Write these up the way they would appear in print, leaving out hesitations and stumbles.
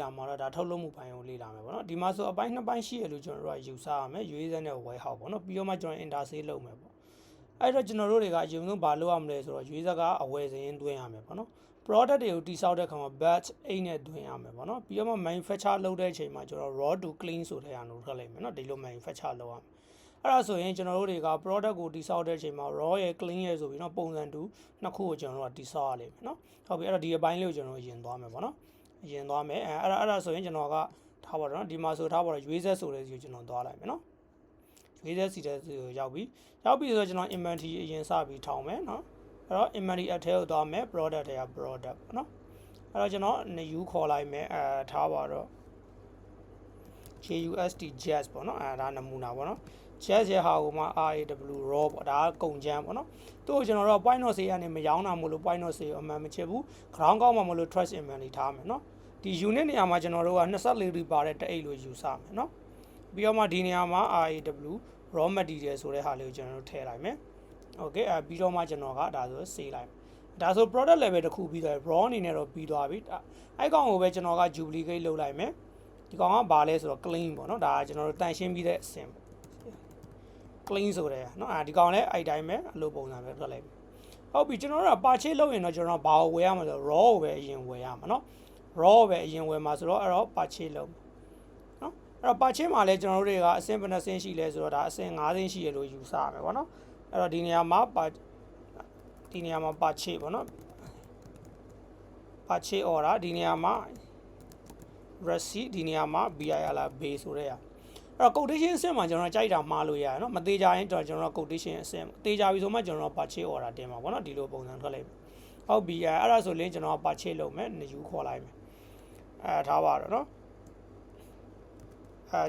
လာမှာတော့ဒါထုတ်လုပ်မှုပိုင်းကိုလေ့လာမယ်ပေါ့နော်ဒီမှာဆိုအပိုင်းနှစ်ပိုင်းရှိရလို့ကျွန်တော်တို့ကယူဆရမယ်ရွေးစက်နဲ့ဝယ်ဟောက်ပေါ့နော်ပြီးတော့မှကျွန်တော် interstate လုပ်မယ်ပေါ့အဲ့တော့ကျွန်တော်တို့တွေကအရင်ဆုံးဘာလုပ်ရမလဲဆိုတော့ရွေးစက်ကအဝယ်စရင်သွင်းရမယ်ပေါ့နော် product တွေကိုတိစောက်တဲ့ခါမှာ batch 8နဲ့သွင်းရမယ်ပေါ့နော်ပြီးတော့မှ manufacture လုပ်တဲ့အချိန်မှာကျွန်တော် raw to clean ဆိုတဲ့ဟာမျိုးထွက်လိုက်မယ်နော်ဒီလို manufacture လုပ်ရမယ်အဲ့ဒါဆိုရင်ကျွန်တော်တို့တွေက product ကိုတိစောက်တဲ့အချိန်မှာ raw ရယ် clean ရယ်ဆိုပြီးတော့ပုံစံတူနှစ်ခုကိုကျွန်တော်တို့ကတိစောက်ရလိမ့်မယ်နော်ဟုတ်ပြီအဲ့တော့ဒီအပိုင်းလေးကိုကျွန်တော်တို့ရင်သွားမယ်ပေါ့နော်ရင်သွားမယ်အဲ့ဒါဆိုရင်ကျွန်တော်ကထားပါတော့နော်ဒီမှာဆိုထားပါတော့ရွေးစက်ဆိုတဲ့စီကိုကျွန်တော်သွားလိုက်မယ်နော်ရွေးစက်စီတဲ့စီကိုရောက်ပြီဆိုတော့ကျွန်တော် inventory အရင်စပြီးထောင်မယ်နော်အဲ့တော့ inventory အထဲကိုသွားမယ် product တွေက product ပေါ့နော်အဲ့တော့ကျွန်တော် new ခေါ်လိုက်မယ်ထားပါတော့ JUST jazz ပေါ့နော်ဒါနမူနာပေါ့နော် jazz ရဲ့ဟာကိုမှ RAW raw ပေါ့ဒါကကုန်ချမ်းပေါ့နော်သူ့ကိုကျွန်တော်တို့ point not say ကနေမရောင်းတာမို့လို့ point not say အမှန်မချစ်ဘူး ground ကောက်မှမလို့ trust inventory ထားမယ်နော်ဒီ unit နေရာမှာကျွန်တော်တို့က24 ရီပါတဲ့တအိတ်လို့ယူဆမယ်နော်ပြီးတော့မှဒီနေရာမှာ RAW raw material ဆိုတဲ့ဟာလေးကိုကျွန်တော်တို့ထည့်လိုက်မယ် okay ပြီးတော့မှကျွန်တော်ကဒါဆို save လိုက်ဒါဆို product level တစ်ခုပြီးသွားပြီ raw အနေနဲ့တော့ပြီးသွားပြီအဲ့ကောင်ကိုပဲကျွန်တော်က duplicate လုပ်လိုက်မယ်ဒီကောင်ကဘာလဲဆိုတော့ clean ပေါ့နော်ဒါကကျွန်တော်တို့တန်ရှင်းပြီးတဲ့အဆင့် clean ဆိုတဲ့เนาะဒီကောင်လည်းအဲ့တိုင်းပဲအလိုပုံစံပဲထွက်လိုက်ဟုတ်ပြီကျွန်တော်တို့က purchase လုပ်ရင်တော့ကျွန်တော်ဘာကိုဝယ်ရမှာဆိုတော့ raw ကိုပဲအရင်ဝယ်ရမှာเนาะ raw ကိုပဲအရင်ဝယ်မှာဆိုတော့အဲ့တော့ purchase လုပ်เนาะအဲ့တော့ purchase မှာလည်းကျွန်တော်တို့တွေကအဆင့်ဘယ်နှဆင့်ရှိလဲဆိုတော့ဒါအဆင့်5ဆင့်ရှိရလို့ယူဆရမယ်ပေါ့เนาะအဲ့တော့ဒီနေရာမှာ purchase ပေါ့เนาะ purchase order ဒီနေရာမှာ receipt ဒီနေရာမှာ BIR လား base ဆိုတဲ့အဲ့တော့ quotation အဆင့်မှာကျွန်တော်ကြိုက်တာမှားလို့ရတယ်เนาะမသေးကြရင်ကျွန်တော် quotation အဆင့်သေးကြပြီဆိုမှကျွန်တော် purchase order တင်ပါဗောနော်ဒီလိုပုံစံထွက်လိုက်ဟုတ်ပြီအဲ့ဒါဆိုရင်ကျွန်တော် purchase လုပ်မယ် new ခေါ်လိုက်မယ်ထားပါတော့เนาะ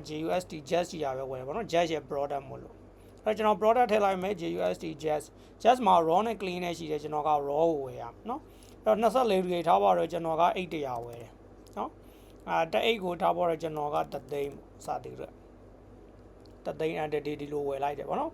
JUST jazz ကြီးရပဲဝယ်ဗောနော် jazz ရဲ့ product မို့လို့အဲ့ကျွန်တော် product ထည့်လိုက်မယ် JUST jazz မှာ raw နဲ့ clean နဲ့ရှိတယ်ကျွန်တော်က raw ကိုဝယ်ရမယ်เนาะအဲ့တော့24 degree ထားပါတော့ကျွန်တော်က800ဝယ်တယ်เนาะတက်8ကိုထားပါတော့ကျွန်တော်က3သိန်းစသည်ရတသိန်း entity ဒီလိုဝယ်လိုက်တယ်ဗောနော်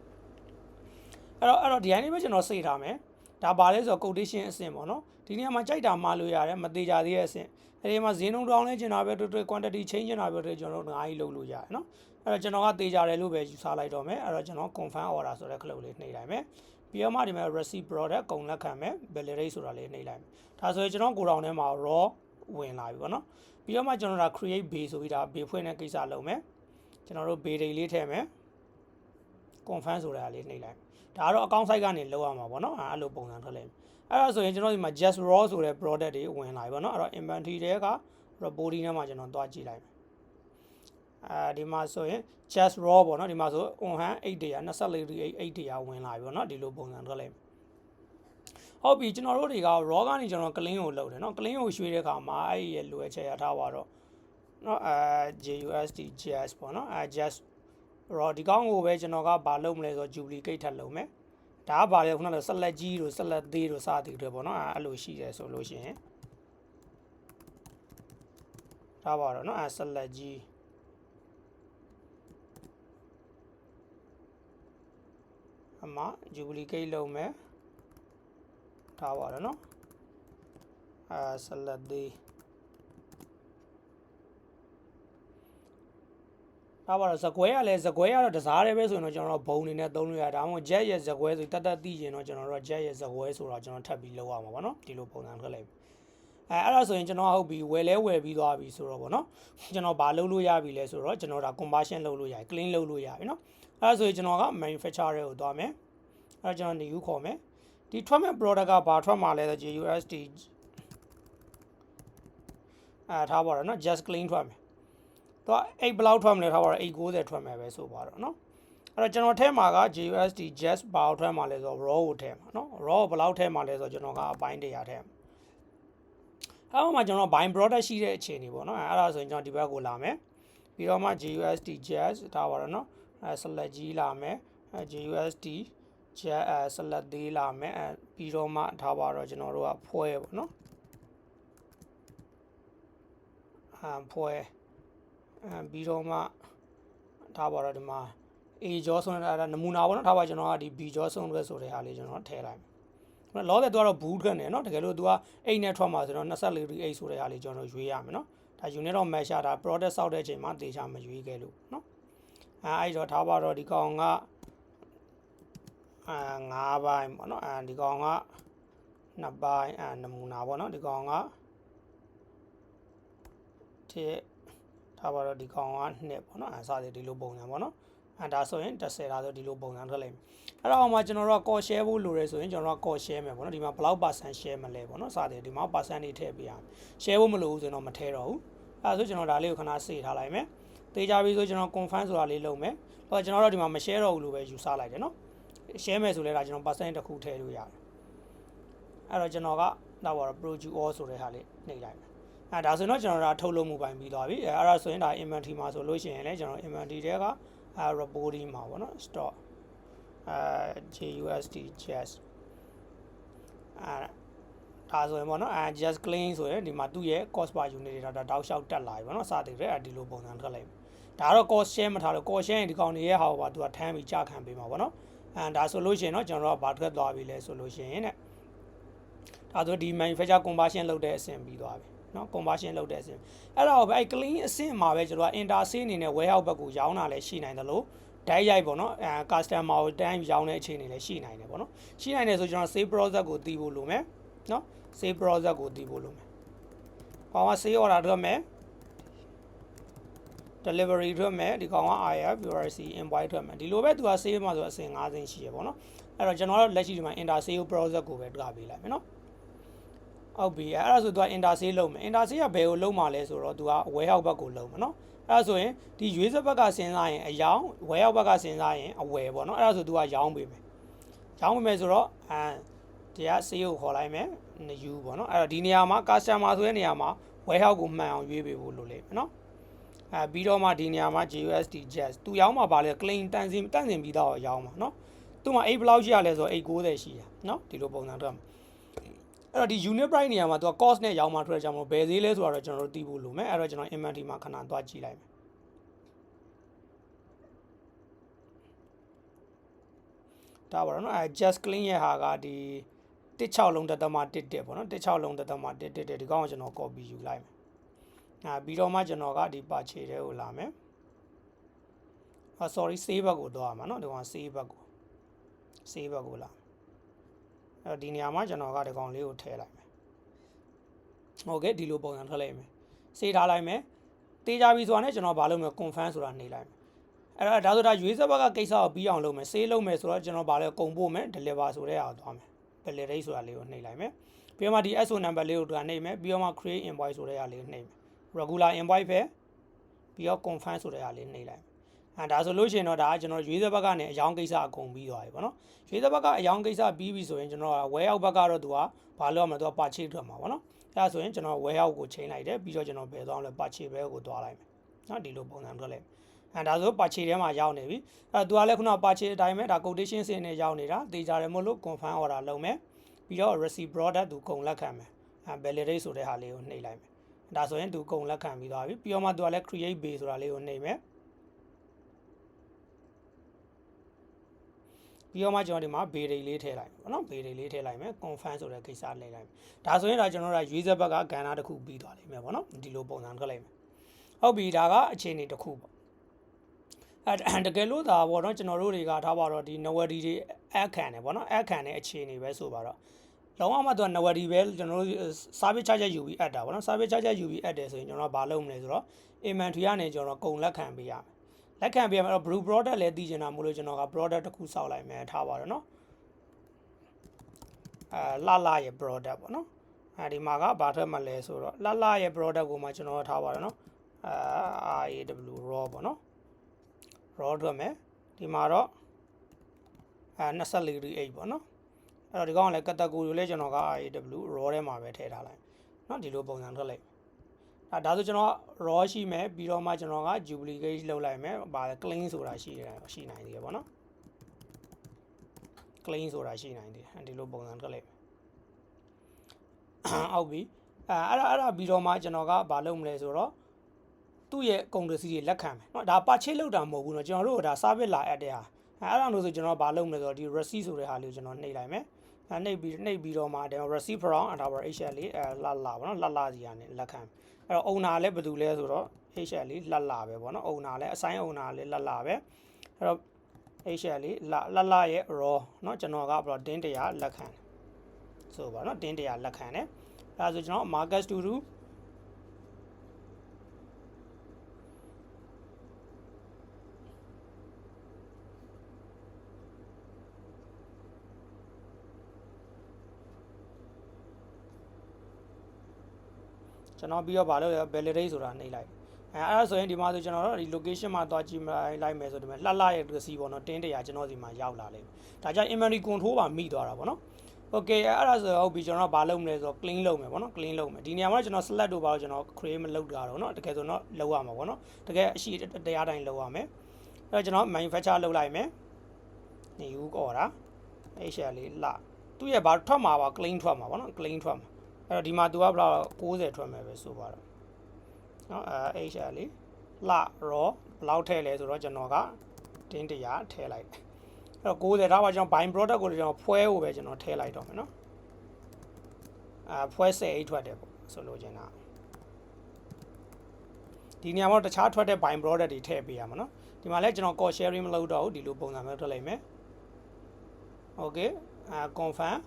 အဲ့တော့ဒီအနေပဲကျွန်တော်စိတ်ထားမယ်ဒါပါလဲဆိုတော့ quotation အဆင့်ပေါ့နော်ဒီနေရာမှာကြိုက်တာမှားလို့ရတယ်မသေးကြသေးတဲ့အဆင့်အဲဒီမှာဈေးနှုန်းတောင်းလဲကျင်တာပဲတွေ့ quantity change ကျင်တာပဲတွေ့ကျွန်တော်တို့9လုပ်လို့ရတယ်နော်အဲ့တော့ကျွန်တော်ကသေးကြတယ်လို့ပဲယူဆလိုက်တော့မယ်အဲ့တော့ကျွန်တော် confirm order ဆိုတဲ့ခလုတ်လေးနှိပ်လိုက်မယ်ပြီးတော့မှဒီမှာ receipt product ကုန်လက်ခံမယ် bill rate ဆိုတာလေးနှိပ်လိုက်မယ်ဒါဆိုရင်ကျွန်တော်ကိုယ်တော်ထဲမှာ raw ဝင်လာပြီဗောနော်ပြီးတော့မှကျွန်တော်က create base ဆိုပြီးဒါ base ဖွင့်တဲ့ကိစ္စလုပ်မယ်ကျွန်တော်တို့ base တွေလေးထည့်မယ်confirm ဆိုတာလေးနှိပ်လိုက်ဒါကတော့ account site ကနေလောက်ရမှာပေါ့နော်အဲ့လိုပုံစံထွက်လိုက်အဲ့ဒါဆိုရင်ကျွန်တော်ဒီမှာ just raw ဆိုတဲ့ product တွေဝင်လာပြီပေါ့နော်အဲ့တော့ inventory တွေက body ထဲမှာကျွန်တော်သွားကြည့်လိုက်ဒီမှာဆိုရင် just raw ပေါ့နော်ဒီမှာဆို on hand 800 24 ဝင်လာပြီပေါ့နော်ဒီလိုပုံစံထွက်လိုက်ဟုတ်ပြီကျွန်တော်တို့တွေက raw ကနေကျွန်တော် clean ကိုလုပ်တယ်နော် clean ကိုရွှေ့တဲ့အခါမှာအဲ့ဒီရဲ့လိုအပ်ချက်ရထားပါတော့နော်JUST jazz ပေါ့နော်just raw ဒီကောင်းကိုပဲကျွန်တော်ကဘာလုပ်မလဲဆိုတော့ duplicate ထပ်လုပ်မယ်ဒါကဘာလဲခုနကဆက်လက်ကြီးတို့ဆက်လက်သေးတို့စသည်တွေပေါ့နော်အဲ့လိုရှိတယ်ဆိုလို့ရှိရင်ဒါပါတော့နော်ဆက်လက်ကြီးအမှ duplicate လုပ်မယ်ဒါပါတော့နော်ဆက်လက်သေးဒါပါတော့ဇကွဲရလဲဇကွဲကတော့တစားတယ်ပဲဆိုရင်တော့ကျွန်တော်တို့ဘုံနေနဲ့သုံးလို့ရဒါမှမဟုတ် jet ရဲ့ဇကွဲဆိုတတ်သိရင်တော့ကျွန်တော်တို့ jet ရဲ့ဇကွဲဆိုတော့ကျွန်တော်ထပ်ပြီးလောက်ရမှာပေါ့နော်ဒီလိုပုံစံထွက်လိုက်အဲ့ဒါဆိုရင်ကျွန်တော်ဟုတ်ပြီဝယ်လဲဝယ်ပြီးသွားပြီဆိုတော့ပေါ့နော်ကျွန်တော်ဘာလုပ်လို့ရပြီလဲဆိုတော့ကျွန်တော်ဒါ conversion လုပ်လို့ရတယ် clean လုပ်လို့ရပြီနော်အဲ့ဒါဆိုရင်ကျွန်တော်က manufacturer ကိုသွားမယ်အဲ့တော့ကျွန်တော် new ခေါ်မယ်ဒီထွက်မဲ့ product ကဘာထွက်မှာလဲဆို JUST ထားပါတော့နော် just clean ထွက်မယ်တော့8ဘလောက်ထွက်မလဲထားပါတော့890ထွက်မယ်ပဲဆိုပါတော့เนาะအဲ့တော့ကျွန်တော်ထဲမှာက JUST just ဘာကိုထွက်မှာလဲဆိုတော့ raw ကိုထဲမှာเนาะ raw ဘလောက်ထဲမှာလဲဆိုတော့ကျွန်တော်ကအပိုင်း100ထဲမှာအဲ့မှာကျွန်တော် buying product ရှိတဲ့အခြေအနေပေါ့เนาะအဲ့ဒါဆိုရင်ကျွန်တော်ဒီဘက်ကိုလာမယ်ပြီးတော့မှ JUST just ထားပါတော့เนาะselect ကြီးလာမယ်JUST just select သေးလာမယ်ပြီးတော့မှထားပါတော့ကျွန်တော်တို့ကဖွဲပေါ့เนาะဖွဲပြီးတော့မှထားပါတော့ဒီမှာ A ကြောဆုံးတဲ့နမူနာပေါ့နော်ထားပါကျွန်တော်ကဒီ B ကြောဆုံးတဲ့ဆိုတဲ့ဟာလေးကျွန်တော်ထည့်လိုက်မယ်လောတဲ့သူကတော့ဘူးထွက်နေနော်တကယ်လို့သူက8နဲ့ထွက်မှာဆိုတော့24 8ဆိုတဲ့ဟာလေးကျွန်တော်ရွေးရမယ်နော် ဒါ unit of measure ဒါ product စောက်တဲ့အချိန်မှာသေချာမရွေးခဲ့လို့เนาะအဲ့တော့ထားပါတော့ဒီကောင်က5ပိုင်းပေါ့เนาะဒီကောင်က2ပိုင်းနမူနာပေါ့เนาะဒီကောင်ကထားပါတော့ဒီကောင်က2ပေါ့เนาะစသည်ဒီလိုပုံစံပေါ့เนาะဒါဆိုရင်10ဒါဆိုဒီလိုပုံစံထွက်လိမ့်မယ်အဲ့တော့မှကျွန်တော်တို့က call share ဖို့လိုရဲဆိုရင်ကျွန်တော်တို့က call share မယ်ပေါ့เนาะဒီမှာဘယ်လောက် percent share မလဲပေါ့เนาะစသည်ဒီမှာ percent တွေထည့်ပေးရမယ် share ဖို့မလိုဘူးဆိုရင်တော့မထည့်တော့ဘူးအဲ့ဒါဆိုကျွန်တော်ဒါလေးကိုခဏစေထားလိုက်မယ်တေးကြပြီဆိုကျွန်တော် confirm ဆိုတာလေးလုပ်မယ်တော့ကျွန်တော်တို့ဒီမှာမ share တော့ဘူးလို့ပဲယူဆလိုက်တယ်เนาะ share မယ်ဆိုလဲဒါကျွန်တော် percent တစ်ခုထည့်လို့ရတယ်အဲ့တော့ကျွန်တော်ကတော့ produce all ဆိုတဲ့ဟာလေးနှိပ်လိုက်မယ်ဒါဆိုရင်တော့ကျွန်တော်ဒါထုတ်လုပ်မှုပိုင်းပြီးသွားပြီအဲ့ဒါဆိုရင်ဒါ inventory မှာဆိုလို့ရှိရင်လည်းကျွန်တော် inventory တွေကreporting မှာပေါ့နော် stock JUST just ဒါဆိုရင်ပေါ့နော်just clean ဆိုရင်ဒီမှာသူ့ရဲ့ cost per unit တွေဒါတောက်လျှောက်တက်လာပြီပေါ့နော်စသည်တဲ့ဒီလိုပုံစံထွက်လိုက်ဒါတော့ cost share မထားလို့ cost share ရင်ဒီကောင်တွေရဲ့ဟာကိုပါသူကထမ်းပြီးကြာခံပေးမှာပေါ့နော်ဒါဆိုလို့ရှိရင်တော့ကျွန်တော်တို့ကဘာထွက်သွားပြီလဲဆိုလို့ရှိရင်တဲ့ဒါဆိုဒီ manufacture conversion လုပ်တဲ့အဆင့်ပြီးသွားပြီเนาะ conversion လုပ်တဲ့အဆင့်အဲ့တော့ပဲအဲ့ clean အဆင့်မှာပဲကျွန်တော်က intersale အနေနဲ့ warehouse ဘက်ကိုရောင်းတာလည်းရှိနိုင်တယ်လို့ဓာတ်ရိုက်ပေါ့နော်customer ကိုတန်းရောင်းတဲ့အခြေအနေလည်းရှိနိုင်တယ်ပေါ့နော်ရှိနိုင်တယ်ဆိုကျွန်တော် save process ကိုသိဖို့လိုမယ်เนาะ save process ကိုသိဖို့လိုမယ်ကောင်က save order ထွက်မယ် delivery ထွက်မယ်ဒီကောင်က IF URC invoice ထွက်မယ်ဒီလိုပဲသူက save မှာဆိုအဆင့်5ဆင့်ရှိရပေါ့နော်အဲ့တော့ကျွန်တော်တို့လက်ရှိဒီမှာ intersale process ကိုပဲတွားပေးလိုက်မယ်เนาะဟုတ်ပြီအဲ့ဒါဆိုသူက intersale လုပ်မယ် intersale ကဘယ်ကိုလုပ်မှာလဲဆိုတော့သူက warehouse ဘက်ကိုလုပ်မှာเนาะအဲ့ဒါဆိုရင်ဒီရွေးစက်ဘက်ကစဉ်းစားရင်အယောင် warehouse ဘက်ကစဉ်းစားရင်အဝယ်ပေါ့เนาะအဲ့ဒါဆိုသူကရောင်းပေးမယ်ရောင်းပေးမယ်ဆိုတော့ဒီက sale ကိုခေါ်လိုက်မယ် new ပေါ့เนาะအဲ့တော့ဒီနေရာမှာ customer ဆိုတဲ့နေရာမှာ warehouse ကိုမှန်အောင်ရွေးပေးဖို့လိုလိမ့်မယ်เนาะပြီးတော့မှဒီနေရာမှာ JUST just သူရောင်းမှာပါလေ claim တန့်စင်ပြီးတော့ရောင်းမှာเนาะသူမှာ8ဘယ်လောက်ရှိရလဲဆိုတော့890ရှိတာเนาะဒီလိုပုံစံထွက်မှာအဲ့တော့ဒီ unit price နေရာမှာသူက cost နဲ့ရောင်းမှာထွက်ကြမှာဘယ်ဈေးလဲဆိုတော့ကျွန်တော်တို့သိဖို့လိုမယ်အဲ့တော့ကျွန်တော် inventory မှာခဏသွားကြည့်လိုက်မယ်ဒါပါတော့เนาะjust clean ရဲ့ဟာကဒီ16လုံးတက်တက်ပေါ့เนาะ16လုံးတက်တက်ဒီကောင်ကိုကျွန်တော် copy ယူလိုက်မယ်ပြီးတော့မှကျွန်တော်ကဒီ purchase တွေကိုလာမယ်sorry save ဘက်ကိုသွားမှာเนาะဒီကောင် save ဘက်ကိုလာအဲ့တော့ဒီနေရာမှာကျွန်တော်ကဒီကောင်လေးကိုထည့်လိုက်မယ်โอเคဒီလိုပုံစံထွက်လိုက်မယ်စေးထားလိုက်မယ်တေးကြပြီဆိုတာနဲ့ကျွန်တော်ဘာလုပ်မလဲ confirm ဆိုတာနှိပ်လိုက်မယ်အဲ့တော့ဒါဆိုဒါရွေးစက်ဘက်ကကိစ္စကိုပြီးအောင်လုပ်မယ်စေးလုပ်မယ်ဆိုတော့ကျွန်တော်ဘာလဲကုန်ပို့မယ် deliver ဆိုတဲ့ဟာကိုသွားမယ် delivery ဆိုတာလေးကိုနှိပ်လိုက်မယ်ပြီးတော့မှဒီ SO number လေးကိုတွာနှိပ်မယ်ပြီးတော့မှ create invoice ဆိုတဲ့ဟာလေးကိုနှိပ်မယ် regular invoice ပဲပြီးတော့ confirm ဆိုတဲ့ဟာလေးနှိပ်လိုက်ဒါဆိုလို့ရှိရင်တော့ဒါကကျွန်တော်ရွေးစက်ဘက်ကနေအယောင်ကိစ္စအကုန်ပြီးသွားပြီပေါ့နော်ရွေးစက်ဘက်ကအယောင်ကိစ္စပြီးပြီဆိုရင်ကျွန်တော်က warehouse ဘက်ကတော့သူကဘာလုပ်ရမလဲသူက purchase ထွက်မှာပေါ့နော်အဲဒါဆိုရင်ကျွန်တော် warehouse ကိုချိန်လိုက်တယ်ပြီးတော့ကျွန်တော်ဘယ်သွားမလဲ purchase ဘက်ကိုသွားလိုက်မယ်နော်ဒီလိုပုံစံထွက်လိုက်ဒါဆို purchase ထဲမှာရောက်နေပြီသူကလည်းခုန purchase အတိုင်းပဲဒါ quotation စင်နဲ့ရောက်နေတာတေချာတယ်မို့လို့ confirm order လုပ်မယ်ပြီးတော့ receipt product သူကုန်လက်ခံမယ်validate ဆိုတဲ့ဟာလေးကိုနှိပ်လိုက်မယ်ဒါဆိုရင်သူကုန်လက်ခံပြီးသွားပြီပြီးတော့မှသူကလည်း create base ဆိုတာလေးကိုနှိပ်မယ်ပြီးတော့မှကျွန်တော်ဒီမှာ base rate လေးထည့်လိုက်မယ်ပေါ့နော် base rate လေးထည့်လိုက်မယ် confirm ဆိုတဲ့ကိစ္စလေးလိုက်မယ်ဒါဆိုရင်ဒါကျွန်တော်တို့ user ဘက်ကကဏ္ဍတစ်ခုပြီးသွားလိမ့်မယ်ပေါ့နော်ဒီလိုပုံစံထွက်လိုက်မယ်ဟုတ်ပြီဒါကအခြေအနေတစ်ခုပေါ့တကယ်လို့ဒါပေါ့နော်ကျွန်တော်တို့တွေကထားပါတော့ဒီ novelty တွေအခန့်တယ်ပေါ့နော်အခန့်တဲ့အခြေအနေပဲဆိုပါတော့လုံးဝမှသူက novelty ပဲကျွန်တော်တို့ service charge ယူပြီးအပ်တာပေါ့နော် service charge ယူပြီးအပ်တယ်ဆိုရင်ကျွန်တော်ကဘာလုပ်မလဲဆိုတော့ inventory ကနေကျွန်တော်ကုန်လက်ခံပေးရမယ်လက်ခံပေးရမယ်အဲ့တော့ blue product လည်းသိချင်တာမို့လို့ကျွန်တော်က product တစ်ခုစောက်လိုက်မယ်ထားပါတော့နော်လှရဲ့ product ပေါ့နော်ဒီမှာကဘာထွက်မှလဲဆိုတော့လှရဲ့ product ကိုမှကျွန်တော်ထားပါတော့နော်RAW raw ပေါ့နော် raw ထွက်မယ်ဒီမှာတော့24 8ပေါ့နော်အဲ့တော့ဒီကောင်ကလည်း category ကိုလည်းကျွန်တော်က RAW raw ထဲမှာပဲထည့်ထားလိုက်เนาะဒီလိုပုံစံထွက်လိုက်ဒါဆိုကျွန်တော် raw ရှိမယ်ပြီးတော့မှကျွန်တော်က duplicate လုပ်လိုက်မယ်ဗာ clean ဆိုတာရှိနိုင်သေးတယ်ပေါ့နော် clean ဆိုတာရှိနိုင်သေးတယ်ဒီလိုပုံစံထွက်လိုက်ဟုတ်ပြီအဲ့ဒါပြီးတော့မှကျွန်တော်ကဘာလုပ်မလဲဆိုတော့သူ့ရဲ့ကုန်ပစ္စည်းတွေလက်ခံမယ်เนาะဒါ purchase လုပ်တာမဟုတ်ဘူးเนาะကျွန်တော်တို့ကဒါ service လာအပ်တဲ့ဟာအဲ့ဒါလို့ဆိုကျွန်တော်ဘာလုပ်မလဲဆိုတော့ဒီ receipt ဆိုတဲ့ဟာလေးကိုကျွန်တော်နှိပ်လိုက်မယ် နှိပ်ပြီးတော့မှဒါ receive from ဒါပါ HL လေးလှပါเนาะလှစီကနေလက်ခံအဲ့တော့ owner လည်းဘယ်သူလဲဆိုတော့ HL လေးလှပဲပေါ့เนาะ owner လည်း assign owner လေးလှပဲအဲ့တော့ HL လေးလှရဲ့ raw เนาะကျွန်တော်ကဘယ်တော့တင်း100လက်ခံဆိုပါเนาะတင်း100လက်ခံတယ်အဲ့ဒါဆိုကျွန်တော် market to do ကျွန်တော်ပြီးတော့ဗာလို့ validate ဆိုတာနှိပ်လိုက်အဲ့ဒါဆိုရင်ဒီမှာဆိုကျွန်တော်တို့ဒီ location မှာသွားကြည့်လိုက်မယ်ဆိုဒီမှာလှရဲ့ receipt ပေါ့နော်တင်း100ကျွန်တော်စီမှာရောက်လာလိမ့်မယ်ဒါကြောင့် inventory control ပါမိသွားတာပေါ့နော် okay အဲ့ဒါဆိုဟုတ်ပြီကျွန်တော်ဗာလုပ်မလဲဆိုတော့ clean လုပ်မယ်ပေါ့နော် clean လုပ်မယ်ဒီနေရာမှာကျွန်တော် select တို့ပါတော့ကျွန်တော် create မလုပ်တာတော့เนาะတကယ်ဆိုတော့လုပ်ရမှာပေါ့နော်တကယ်အရှိတရားတိုင်းလုပ်ရမယ်အဲ့တော့ကျွန်တော် manufacture လုပ်လိုက်မယ်နေဦးကောတာ HL လေးလှသူ့ရဲ့ဗာထွက်မှာပါ clean ထွက်မှာပေါ့နော် clean ထွက်မှာအဲ့တော့ဒီမှာ तू ကဘယ်လောက်60ထွက်မယ်ပဲဆိုပါတော့เนาะHL လေးလှ raw ဘယ်လောက်ထည့်လဲဆိုတော့ကျွန်တော်ကတင်း100ထည့်လိုက်အဲ့တော့60ဒါပါကျွန်တော် bind product ကိုကျွန်တော်ဖွဲဖို့ပဲကျွန်တော်ထည့်လိုက်တော့မယ်เนาะဖွဲ18ထွက်တယ်ပေါ့ဆိုလို့ကျွန်တော်ဒီနေရာမှာတခြားထွက်တဲ့ bind product တွေထည့်ပေးရမှာเนาะဒီမှာလဲကျွန်တော် cost sharing မလုပ်တော့ဘူးဒီလိုပုံစံမျိုးထွက်လိုက်မယ် okay confirm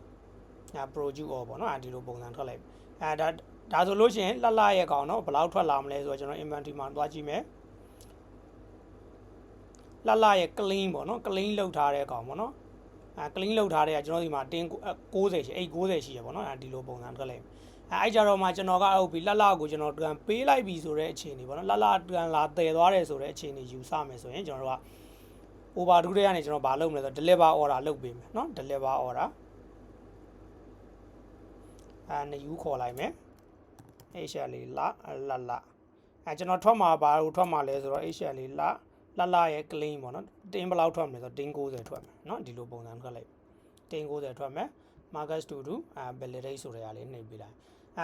produce all ပေါ့နော်ဒီလိုပုံစံထွက်လိုက်ဒါဆိုလို့ရှိရင်လှရဲ့ကောင်နော်ဘယ်လောက်ထွက်လာမလဲဆိုတော့ကျွန်တော် inventory မှာတွားကြည့်မယ်လှရဲ့ clean ပေါ့နော် clean လောက်ထားတဲ့ကောင်ပေါ့နော်clean လောက်ထားတဲ့ကကျွန်တော်ဒီမှာတင်း60ရှိ80ရှိရပေါ့နော်ဒီလိုပုံစံထွက်လိုက်အဲ့ကြတော့မှကျွန်တော်ကဟုတ်ပြီလှကိုကျွန်တော်ပြန်ပေးလိုက်ပြီဆိုတဲ့အခြေအနေပေါ့နော်လှပြန်လာတည်သွားတယ်ဆိုတဲ့အခြေအနေယူဆမယ်ဆိုရင်ကျွန်တော်တို့က overdue တွေကနေကျွန်တော်ဘာလုပ်မလဲဆိုတော့ deliver order လုပ်ပေးမယ်နော် deliver order နေယူခေါ်လိုက်မယ် HL လေးလှကျွန်တော်ထွက်မှာဘာလို့ထွက်မှာလဲဆိုတော့ HL လေးလှရဲ့ clean ပေါ့နော်တင်းဘယ်လောက်ထွက်မလဲဆိုတော့တင်း90ထွက်မယ်နော်ဒီလိုပုံစံထွက်လိုက်တင်း90ထွက်မယ် market to do validate ဆိုတဲ့အရာလေးနှိပ်ပေးလိုက်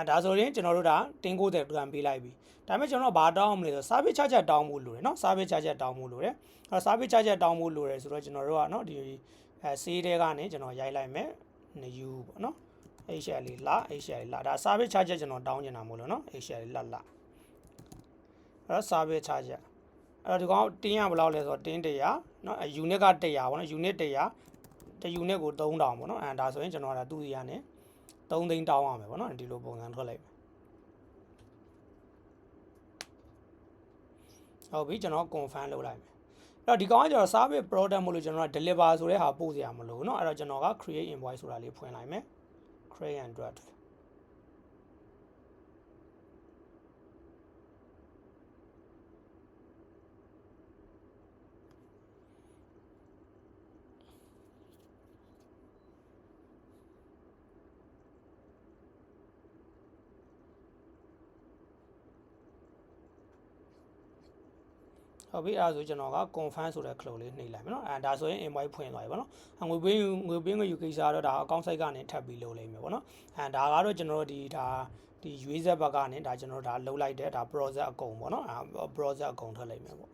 ဒါဆိုရင်ကျွန်တော်တို့ဒါတင်း90ပြန်ပေးလိုက်ပြီဒါပေမဲ့ကျွန်တော်ဘာတောင်းအောင်မလဲဆိုတော့ service charge တောင်းဖို့လိုတယ်နော် service charge တောင်းဖို့လိုတယ်အဲ့တော့ service charge တောင်းဖို့လိုတယ်ဆိုတော့ကျွန်တော်တို့ကနော်ဒီဆေးတဲကနေကျွန်တော်ရိုက်လိုက်မယ်နေယူပေါ့နော်HL လေးလှ HL လေးလှဒါ service charge ကျွန်တော်တောင်းနေတာမို့လို့နော် HL လေးလှအဲ့တော့ service charge အဲ့တော့ဒီကောင်တင်းရဘယ်လောက်လဲဆိုတော့တင်း100နော် unit က100ပေါ့နော် unit 100တ unit ကို3000ပေါ့နော်ဒါဆိုရင်ကျွန်တော်ကသူ့စီကနေ3သိန်းတောင်းရမယ်ပေါ့နော်ဒီလိုပုံစံထွက်လိုက်ဟုတ်ပြီကျွန်တော် confirm လုပ်လိုက်မယ်အဲ့တော့ဒီကောင်ကကျွန်တော် service product မို့လို့ကျွန်တော်က deliver ဆိုတဲ့ဟာပို့စရာမလိုဘူးเนาะအဲ့တော့ကျွန်တော်က create invoice ဆိုတာလေးဖွင့်လိုက်မယ် create and draft ဟုတ်ပြီအဲ့ဒါဆိုကျွန်တော်က confirm ဆိုတဲ့ close လေးနှိပ်လိုက်မယ်เนาะဒါဆိုရင် invoice ဖွင့်သွားပြီပေါ့เนาะငွေပေးငွေယူကိစ္စတော့ဒါ account site ကနေထပ်ပြီးလုပ်လိုက်မယ်ပေါ့เนาะဒါကတော့ကျွန်တော်တို့ဒီ user ဘက်ကနေဒါကျွန်တော်တို့ဒါလုပ်လိုက်တဲ့ဒါ process အကုန်ပေါ့เนาะprocess အကုန်ထွက်လိုက်မယ်ပေါ့